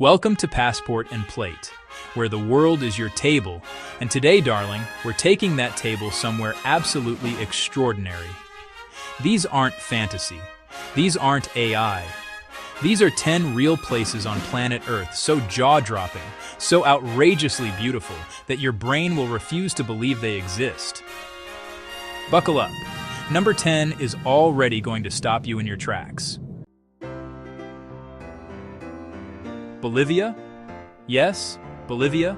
Welcome to Passport and Plate, where the world is your table, and today, darling, we're taking that table somewhere absolutely extraordinary. These aren't fantasy. These aren't AI. These are 10 real places on planet Earth so jaw-dropping, so outrageously beautiful, that your brain will refuse to believe they exist. Buckle up. Number 10 is already going to stop you in your tracks. Bolivia? Yes, Bolivia.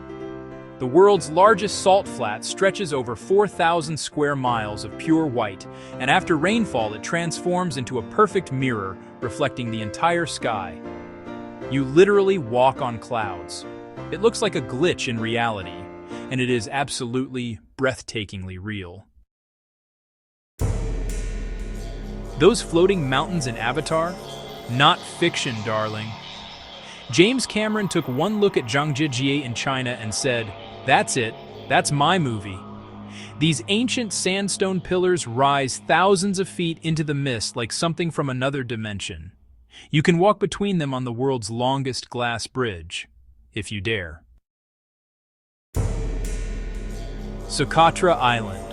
The world's largest salt flat stretches over 4,000 square miles of pure white, and after rainfall it transforms into a perfect mirror reflecting the entire sky. You literally walk on clouds. It looks like a glitch in reality, and it is absolutely breathtakingly real. Those floating mountains in Avatar? Not fiction, darling. James Cameron took one look at Zhangjiajie in China and said, "That's it, that's my movie." These ancient sandstone pillars rise thousands of feet into the mist like something from another dimension. You can walk between them on the world's longest glass bridge, if you dare. Socotra Island.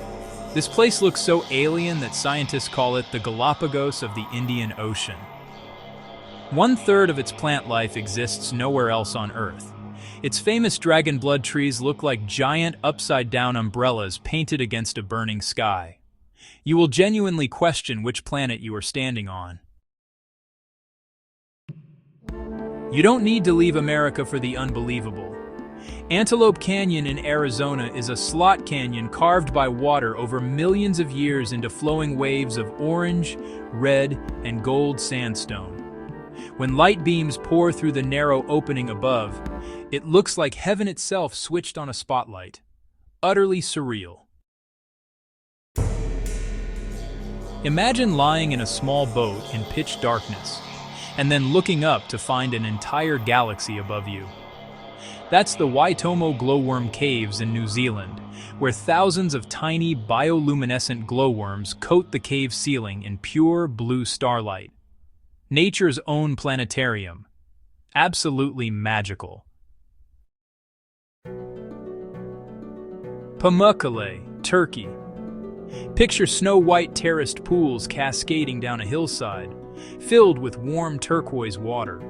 This place looks so alien that scientists call it the Galapagos of the Indian Ocean. 1/3 of its plant life exists nowhere else on Earth. Its famous dragon blood trees look like giant upside-down umbrellas painted against a burning sky. You will genuinely question which planet you are standing on. You don't need to leave America for the unbelievable. Antelope Canyon in Arizona is a slot canyon carved by water over millions of years into flowing waves of orange, red, and gold sandstone. When light beams pour through the narrow opening above, it looks like heaven itself switched on a spotlight. Utterly surreal. Imagine lying in a small boat in pitch darkness, and then looking up to find an entire galaxy above you. That's the Waitomo glowworm caves in New Zealand, where thousands of tiny bioluminescent glowworms coat the cave ceiling in pure blue starlight. Nature's own planetarium. Absolutely magical. Pamukkale, Turkey. Picture snow-white terraced pools cascading down a hillside, filled with warm turquoise water.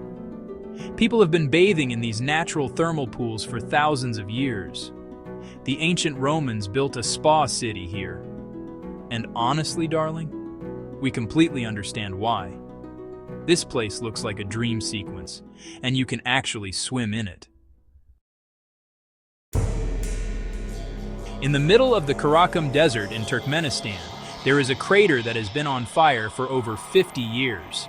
People have been bathing in these natural thermal pools for thousands of years. The ancient Romans built a spa city here. And honestly, darling, we completely understand why. This place looks like a dream sequence, and you can actually swim in it. In the middle of the Karakum Desert in Turkmenistan, there is a crater that has been on fire for over 50 years.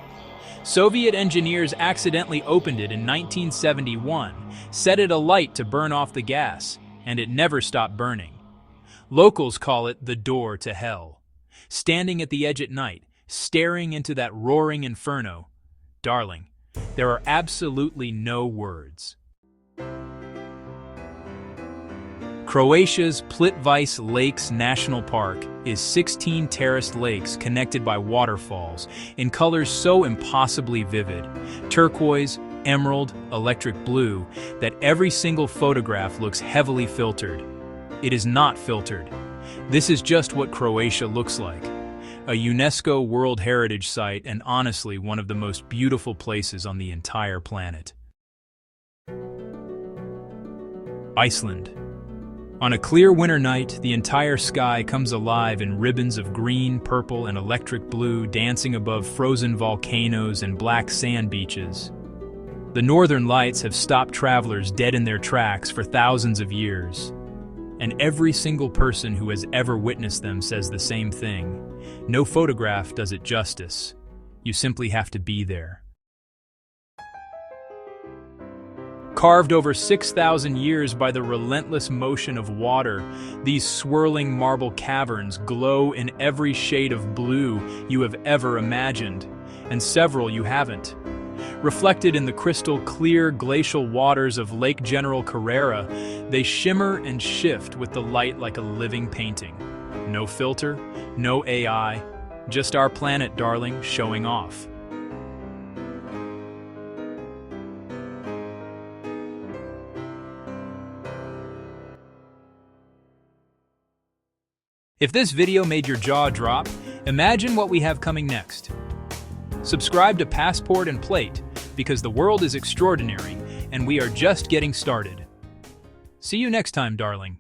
Soviet engineers accidentally opened it in 1971, set it alight to burn off the gas, and it never stopped burning. Locals call it the door to hell. Standing at the edge at night, staring into that roaring inferno, darling, there are absolutely no words. Croatia's Plitvice Lakes National Park is 16 terraced lakes connected by waterfalls in colors so impossibly vivid, turquoise, emerald, electric blue, that every single photograph looks heavily filtered. It is not filtered. This is just what Croatia looks like. A UNESCO World Heritage Site and honestly one of the most beautiful places on the entire planet. Iceland. On a clear winter night, the entire sky comes alive in ribbons of green, purple, and electric blue dancing above frozen volcanoes and black sand beaches. The northern lights have stopped travelers dead in their tracks for thousands of years. And every single person who has ever witnessed them says the same thing. No photograph does it justice. You simply have to be there. Carved over 6,000 years by the relentless motion of water, these swirling marble caverns glow in every shade of blue you have ever imagined, and several you haven't. Reflected in the crystal-clear glacial waters of Lake General Carrera, they shimmer and shift with the light like a living painting. No filter, no AI, just our planet, darling, showing off. If this video made your jaw drop, imagine what we have coming next. Subscribe to Passport and Plate, because the world is extraordinary and we are just getting started. See you next time, darling.